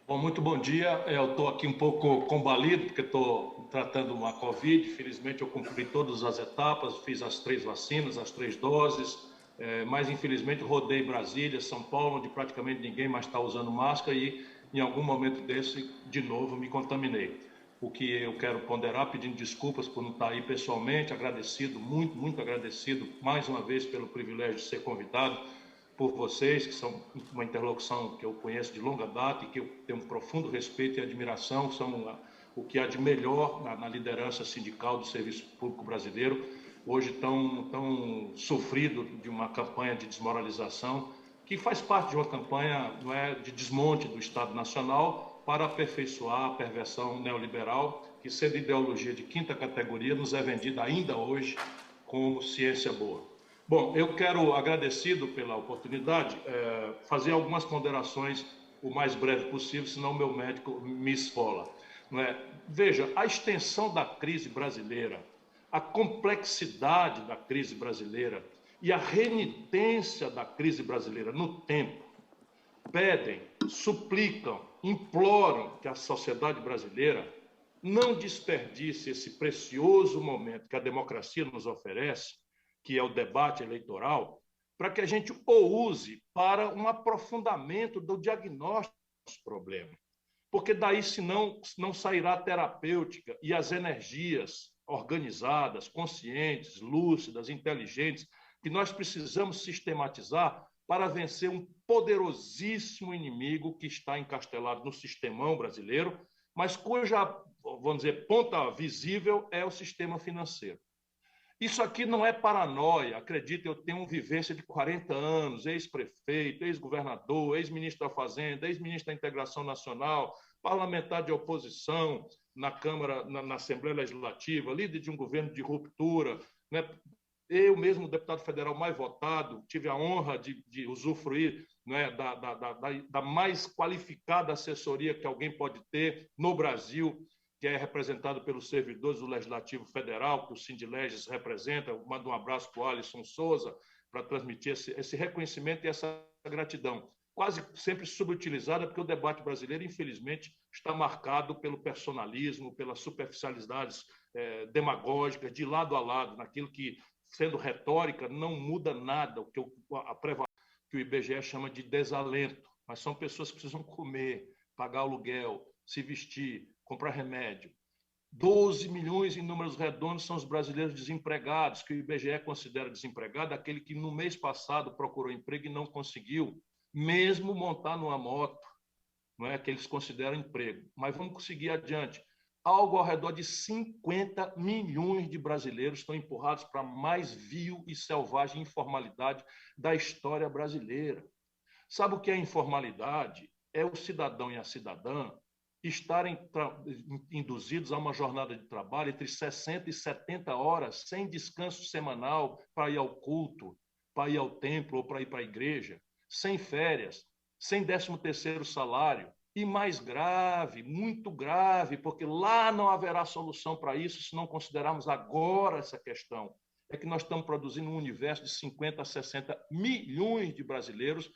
Bom, muito bom dia. Eu estou aqui um pouco combalido, porque estou tratando uma Covid. Felizmente, eu cumpri todas as etapas, fiz as 3 vacinas, as 3 doses, mas infelizmente rodei Brasília, São Paulo, onde praticamente ninguém mais está usando máscara e em algum momento desse, de novo, me contaminei. O que eu quero ponderar, pedindo desculpas por não estar aí pessoalmente, agradecido, muito, muito agradecido, mais uma vez, pelo privilégio de ser convidado por vocês, que são uma interlocução que eu conheço de longa data e que eu tenho um profundo respeito e admiração, são o que há de melhor na liderança sindical do serviço público brasileiro, hoje tão sofrido de uma campanha de desmoralização, que faz parte de uma campanha, não é, de desmonte do Estado Nacional para aperfeiçoar a perversão neoliberal, que, sendo ideologia de quinta categoria, nos é vendida ainda hoje como ciência boa. Bom, eu quero, agradecido pela oportunidade, fazer algumas ponderações o mais breve possível, senão o meu médico me esfola. Não é? Veja, a extensão da crise brasileira, a complexidade da crise brasileira e a renitência da crise brasileira no tempo pedem, suplicam, imploram que a sociedade brasileira não desperdice esse precioso momento que a democracia nos oferece, que é o debate eleitoral, para que a gente o use para um aprofundamento do diagnóstico dos problemas. Porque daí, senão, não sairá a terapêutica e as energias organizadas, conscientes, lúcidas, inteligentes, que nós precisamos sistematizar para vencer um poderosíssimo inimigo que está encastelado no sistemão brasileiro, mas cuja, vamos dizer, ponta visível é o sistema financeiro. Isso aqui não é paranoia, acredita, eu tenho uma vivência de 40 anos, ex-prefeito, ex-governador, ex-ministro da Fazenda, ex-ministro da Integração Nacional, parlamentar de oposição na Câmara, na Assembleia Legislativa, líder de um governo de ruptura, né? Eu mesmo, deputado federal mais votado, tive a honra de usufruir, né, da mais qualificada assessoria que alguém pode ter no Brasil, que é representado pelos servidores do Legislativo Federal, que o Sindileges representa. Eu mando um abraço para o Alisson Souza para transmitir esse reconhecimento e essa gratidão. Quase sempre subutilizada, porque o debate brasileiro, infelizmente, está marcado pelo personalismo, pelas superficialidades demagógicas, de lado a lado, naquilo que, sendo retórica, não muda nada, o que que o IBGE chama de desalento, mas são pessoas que precisam comer, pagar aluguel, se vestir, comprar remédio. 12 milhões em números redondos são os brasileiros desempregados, que o IBGE considera desempregado aquele que no mês passado procurou emprego e não conseguiu, mesmo montar numa moto, não é que eles consideram emprego. Mas vamos conseguir adiante. Algo ao redor de 50 milhões de brasileiros estão empurrados para a mais vil e selvagem informalidade da história brasileira. Sabe o que é informalidade? É o cidadão e a cidadã estarem induzidos a uma jornada de trabalho entre 60 e 70 horas, sem descanso semanal para ir ao culto, para ir ao templo ou para ir para a igreja, sem férias, sem 13º salário. E mais grave, muito grave, porque lá não haverá solução para isso se não considerarmos agora essa questão. É que nós estamos produzindo um universo de 50 a 60 milhões de brasileiros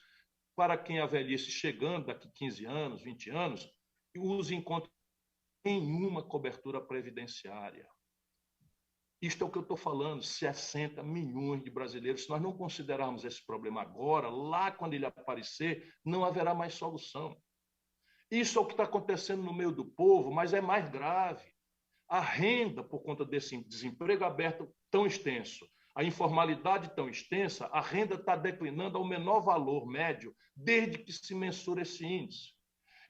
para quem a velhice chegando daqui 15 anos, 20 anos, os encontra nenhuma cobertura previdenciária. Isto é o que eu estou falando, 60 milhões de brasileiros. Se nós não considerarmos esse problema agora, lá quando ele aparecer, não haverá mais solução. Isso é o que está acontecendo no meio do povo, mas é mais grave. A renda, por conta desse desemprego aberto tão extenso, a informalidade tão extensa, a renda está declinando ao menor valor médio desde que se mensura esse índice.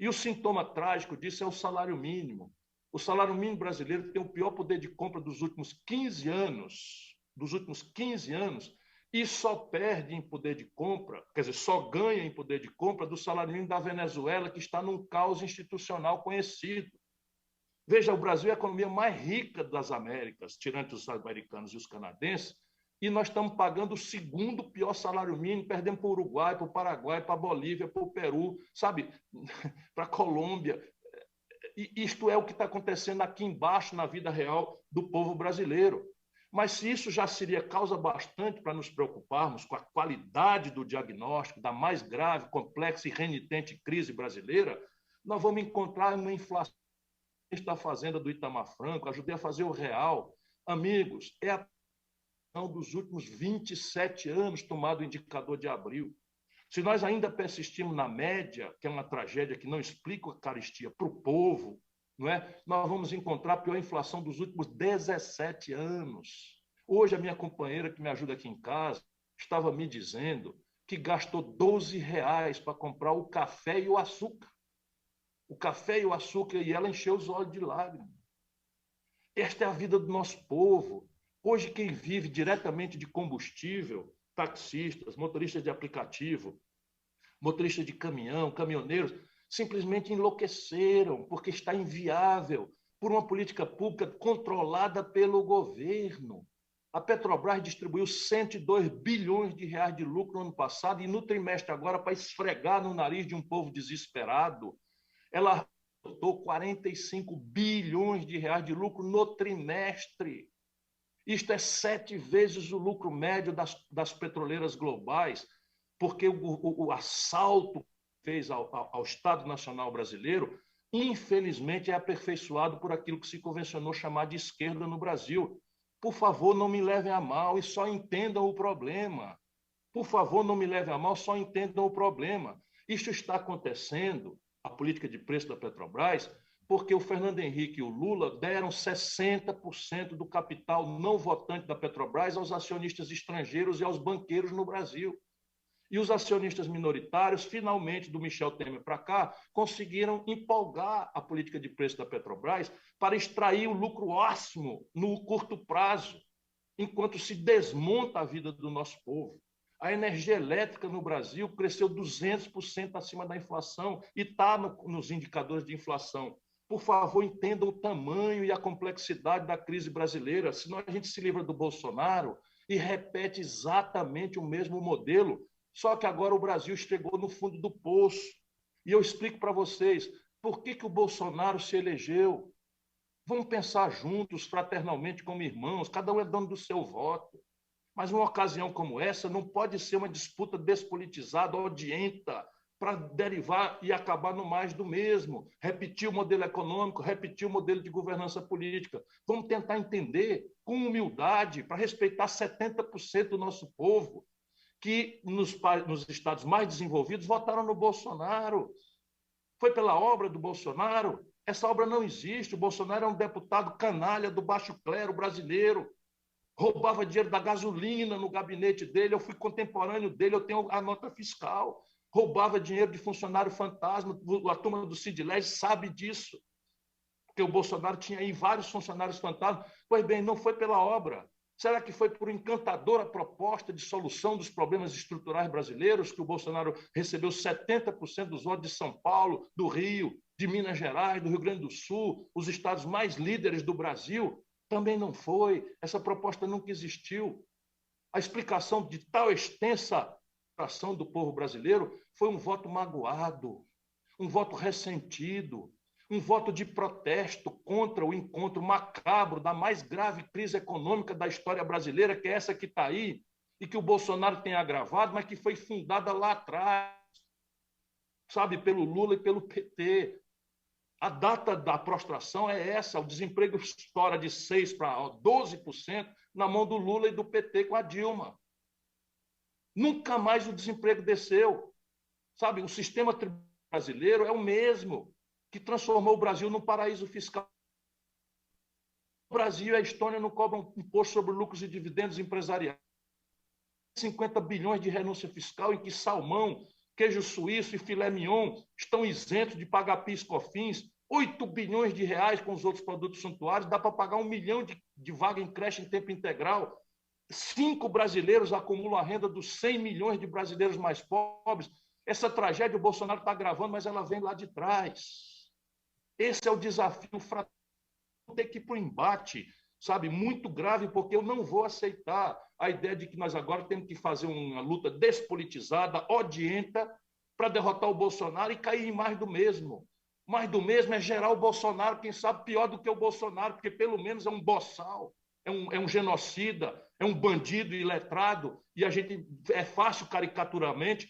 E o sintoma trágico disso é o salário mínimo. O salário mínimo brasileiro tem o pior poder de compra dos últimos 15 anos, e só perde em poder de compra, quer dizer, só ganha em poder de compra do salário mínimo da Venezuela, que está num caos institucional conhecido. Veja, o Brasil é a economia mais rica das Américas, tirando os americanos e os canadenses, e nós estamos pagando o segundo pior salário mínimo, perdendo para o Uruguai, para o Paraguai, para a Bolívia, para o Peru, sabe, para a Colômbia. E isto é o que está acontecendo aqui embaixo na vida real do povo brasileiro. Mas se isso já seria causa bastante para nos preocuparmos com a qualidade do diagnóstico da mais grave, complexa e renitente crise brasileira, nós vamos encontrar uma inflação da fazenda do Itamar Franco, ajudei a fazer o real. Amigos, é a dos últimos 27 anos tomado o indicador de abril. Se nós ainda persistirmos na média, que é uma tragédia que não explica a carestia para o povo, não é? Nós vamos encontrar a pior inflação dos últimos 17 anos. Hoje, a minha companheira que me ajuda aqui em casa estava me dizendo que gastou R$ 12 para comprar o café e o açúcar. O café e o açúcar, e ela encheu os olhos de lágrimas. Esta é a vida do nosso povo. Hoje, quem vive diretamente de combustível, taxistas, motoristas de aplicativo, motoristas de caminhão, caminhoneiros, simplesmente enlouqueceram, porque está inviável por uma política pública controlada pelo governo. A Petrobras distribuiu 102 bilhões de reais de lucro no ano passado e no trimestre agora, para esfregar no nariz de um povo desesperado, ela botou 45 bilhões de reais de lucro no trimestre. Isto é 7 vezes o lucro médio das petroleiras globais, porque o assalto que fez ao Estado Nacional Brasileiro, infelizmente, é aperfeiçoado por aquilo que se convencionou chamar de esquerda no Brasil. Por favor, não me levem a mal e só entendam o problema. Por favor, não me levem a mal, só entendam o problema. Isto está acontecendo, a política de preço da Petrobras, porque o Fernando Henrique e o Lula deram 60% do capital não votante da Petrobras aos acionistas estrangeiros e aos banqueiros no Brasil. E os acionistas minoritários, finalmente, do Michel Temer para cá, conseguiram empolgar a política de preço da Petrobras para extrair o lucro máximo no curto prazo, enquanto se desmonta a vida do nosso povo. A energia elétrica no Brasil cresceu 200% acima da inflação e está nos indicadores de inflação. Por favor, entendam o tamanho e a complexidade da crise brasileira, senão a gente se livra do Bolsonaro e repete exatamente o mesmo modelo, só que agora o Brasil chegou no fundo do poço. E eu explico para vocês por que o Bolsonaro se elegeu. Vamos pensar juntos, fraternalmente, como irmãos, cada um é dono do seu voto. Mas uma ocasião como essa não pode ser uma disputa despolitizada, odienta, para derivar e acabar no mais do mesmo. Repetir o modelo econômico, repetir o modelo de governança política. Vamos tentar entender com humildade, para respeitar 70% do nosso povo, que nos estados mais desenvolvidos votaram no Bolsonaro. Foi pela obra do Bolsonaro. Essa obra não existe. O Bolsonaro é um deputado canalha do baixo clero brasileiro. Roubava dinheiro da gasolina no gabinete dele. Eu fui contemporâneo dele, eu tenho a nota fiscal. Roubava dinheiro de funcionário fantasma. A turma do Cid Leste sabe disso. Porque o Bolsonaro tinha aí vários funcionários fantasmas. Pois bem, não foi pela obra. Será que foi por encantadora proposta de solução dos problemas estruturais brasileiros que o Bolsonaro recebeu 70% dos votos de São Paulo, do Rio, de Minas Gerais, do Rio Grande do Sul, os estados mais líderes do Brasil? Também não foi. Essa proposta nunca existiu. A explicação de tal extensa ação do povo brasileiro foi um voto magoado, um voto ressentido, um voto de protesto contra o encontro macabro da mais grave crise econômica da história brasileira, que é essa que está aí, e que o Bolsonaro tem agravado, mas que foi fundada lá atrás, sabe, pelo Lula e pelo PT. A data da prostração é essa, o desemprego estoura de 6% para 12% na mão do Lula e do PT com a Dilma. Nunca mais o desemprego desceu. Sabe, o sistema tributário brasileiro é o mesmo que transformou o Brasil num paraíso fiscal. O Brasil e a Estônia não cobram imposto sobre lucros e dividendos empresariais. 50 bilhões de renúncia fiscal em que salmão, queijo suíço e filé mignon estão isentos de pagar PIS e COFINS. 8 bilhões de reais com os outros produtos suntuários, dá para pagar 1 milhão de vaga em creche em tempo integral. 5 brasileiros acumulam a renda dos 100 milhões de brasileiros mais pobres. Essa tragédia o Bolsonaro está gravando, mas ela vem lá de trás. Esse é o desafio fraterno, ter que ir para o embate, sabe, muito grave, porque eu não vou aceitar a ideia de que nós agora temos que fazer uma luta despolitizada, odienta, para derrotar o Bolsonaro e cair em mais do mesmo. Mais do mesmo é gerar o Bolsonaro, quem sabe pior do que o Bolsonaro, porque pelo menos é um boçal, é um genocida, é um bandido iletrado, e a gente é fácil caricaturalmente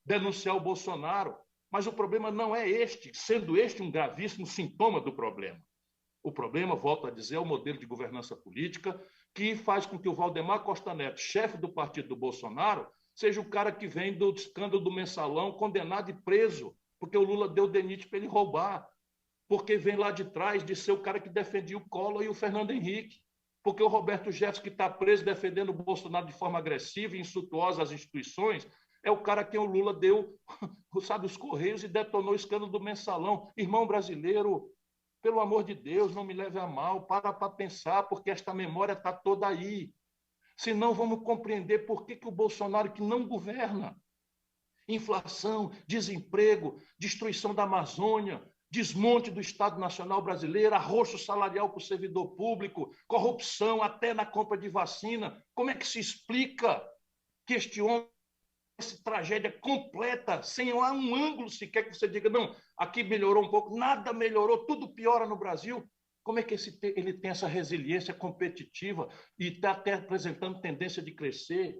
denunciar o Bolsonaro. Mas o problema não é este, sendo este um gravíssimo sintoma do problema. O problema, volto a dizer, é o modelo de governança política que faz com que o Valdemar Costa Neto, chefe do partido do Bolsonaro, seja o cara que vem do escândalo do Mensalão, condenado e preso, porque o Lula deu DNIT para ele roubar, porque vem lá de trás de ser o cara que defendia o Collor e o Fernando Henrique, porque o Roberto Jefferson, que está preso defendendo o Bolsonaro de forma agressiva e insultuosa às instituições, é o cara que o Lula deu, sabe, os Correios e detonou o escândalo do Mensalão. Irmão brasileiro, pelo amor de Deus, não me leve a mal, para pensar, porque esta memória está toda aí. Senão vamos compreender por que o Bolsonaro, que não governa, inflação, desemprego, destruição da Amazônia, desmonte do Estado Nacional Brasileiro, arroxo salarial para o servidor público, corrupção até na compra de vacina. Como é que se explica que este homem, essa tragédia completa, sem um ângulo sequer que você diga, não, aqui melhorou um pouco, nada melhorou, tudo piora no Brasil? Como é que ele tem essa resiliência competitiva e está até apresentando tendência de crescer?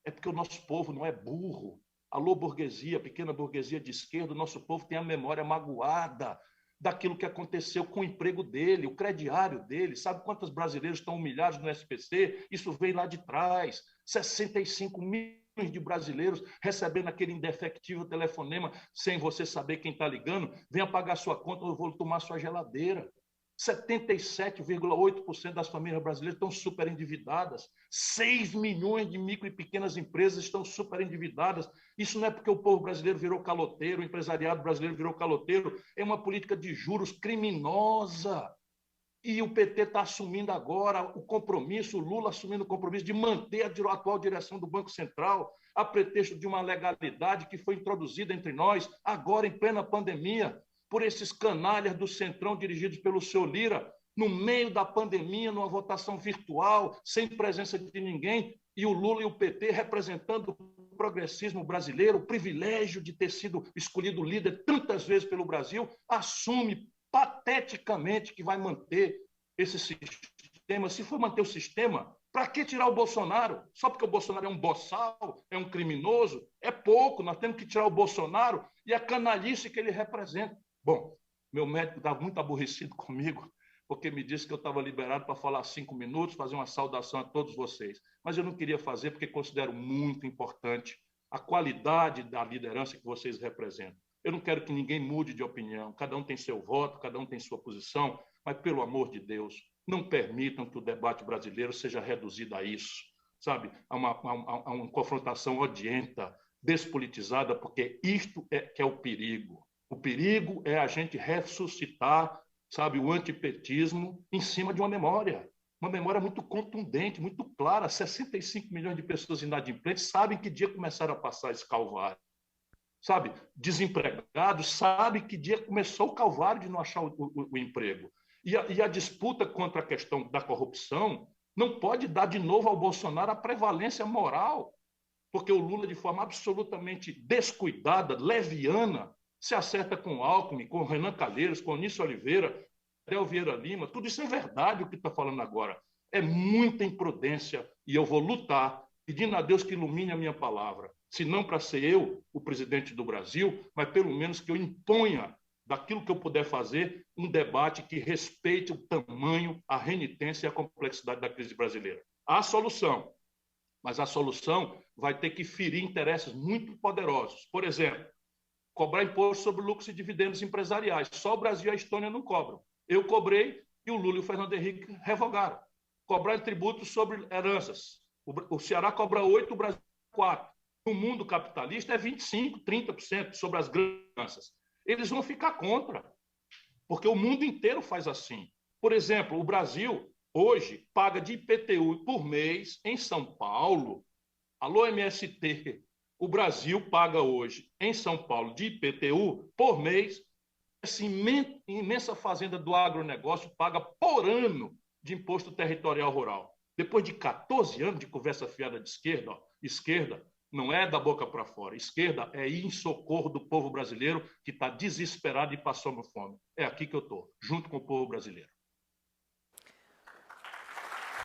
É porque o nosso povo não é burro. Alô, burguesia, pequena burguesia de esquerda, o nosso povo tem a memória magoada daquilo que aconteceu com o emprego dele, o crediário dele. Sabe quantos brasileiros estão humilhados no SPC? Isso veio lá de trás. 65 milhões de brasileiros recebendo aquele indefectível telefonema sem você saber quem está ligando. Venha pagar sua conta, eu vou tomar sua geladeira. 77,8% das famílias brasileiras estão super endividadas. 6 milhões de micro e pequenas empresas estão super endividadas. Isso não é porque o povo brasileiro virou caloteiro, o empresariado brasileiro virou caloteiro, é uma política de juros criminosa. E o PT está assumindo agora o compromisso, o Lula assumindo o compromisso de manter a atual direção do Banco Central, a pretexto de uma legalidade que foi introduzida entre nós, agora em plena pandemia, por esses canalhas do Centrão dirigidos pelo senhor Lira, no meio da pandemia, numa votação virtual, sem presença de ninguém, e o Lula e o PT representando o progressismo brasileiro, o privilégio de ter sido escolhido líder tantas vezes pelo Brasil, assume pateticamente que vai manter esse sistema. Se for manter o sistema, para que tirar o Bolsonaro? Só porque o Bolsonaro é um boçal, é um criminoso? É pouco, nós temos que tirar o Bolsonaro e a canalice que ele representa. Bom, meu médico estava muito aborrecido comigo, porque me disse que eu estava liberado para falar 5 minutos, fazer uma saudação a todos vocês. Mas eu não queria fazer porque considero muito importante a qualidade da liderança que vocês representam. Eu não quero que ninguém mude de opinião, cada um tem seu voto, cada um tem sua posição, mas, pelo amor de Deus, não permitam que o debate brasileiro seja reduzido a isso, sabe? A uma confrontação odienta, despolitizada, porque isto é que é o perigo. O perigo é a gente ressuscitar, sabe, o antipetismo em cima de uma memória muito contundente, muito clara. 65 milhões de pessoas inadimplentes sabem que dia começaram a passar esse calvário. Sabe, desempregados sabem que dia começou o calvário de não achar o emprego. E a disputa contra a questão da corrupção não pode dar de novo ao Bolsonaro a prevalência moral, porque o Lula, de forma absolutamente descuidada, leviana, se acerta com o Alckmin, com o Renan Calheiros, com o Onísio Oliveira, Del Vieira Lima. Tudo isso é verdade o que está falando agora. É muita imprudência e eu vou lutar, pedindo a Deus que ilumine a minha palavra. Se não para ser eu o presidente do Brasil, mas pelo menos que eu imponha, daquilo que eu puder fazer, um debate que respeite o tamanho, a renitência e a complexidade da crise brasileira. Há solução, mas a solução vai ter que ferir interesses muito poderosos. Por exemplo, cobrar imposto sobre lucros e dividendos empresariais. Só o Brasil e a Estônia não cobram. Eu cobrei e o Lula e o Fernando Henrique revogaram. Cobrar tributos sobre heranças. O Ceará cobra 8%, o Brasil 4%. No mundo capitalista é 25%, 30% sobre as grandes heranças. Eles vão ficar contra, porque o mundo inteiro faz assim. Por exemplo, o Brasil hoje paga de IPTU por mês em São Paulo. Alô, MST, o Brasil paga hoje em São Paulo de IPTU por mês. Essa imensa fazenda do agronegócio paga por ano de imposto territorial rural. Depois de 14 anos de conversa fiada de esquerda não é da boca para fora. Esquerda é ir em socorro do povo brasileiro que está desesperado e passando fome. É aqui que eu estou, junto com o povo brasileiro.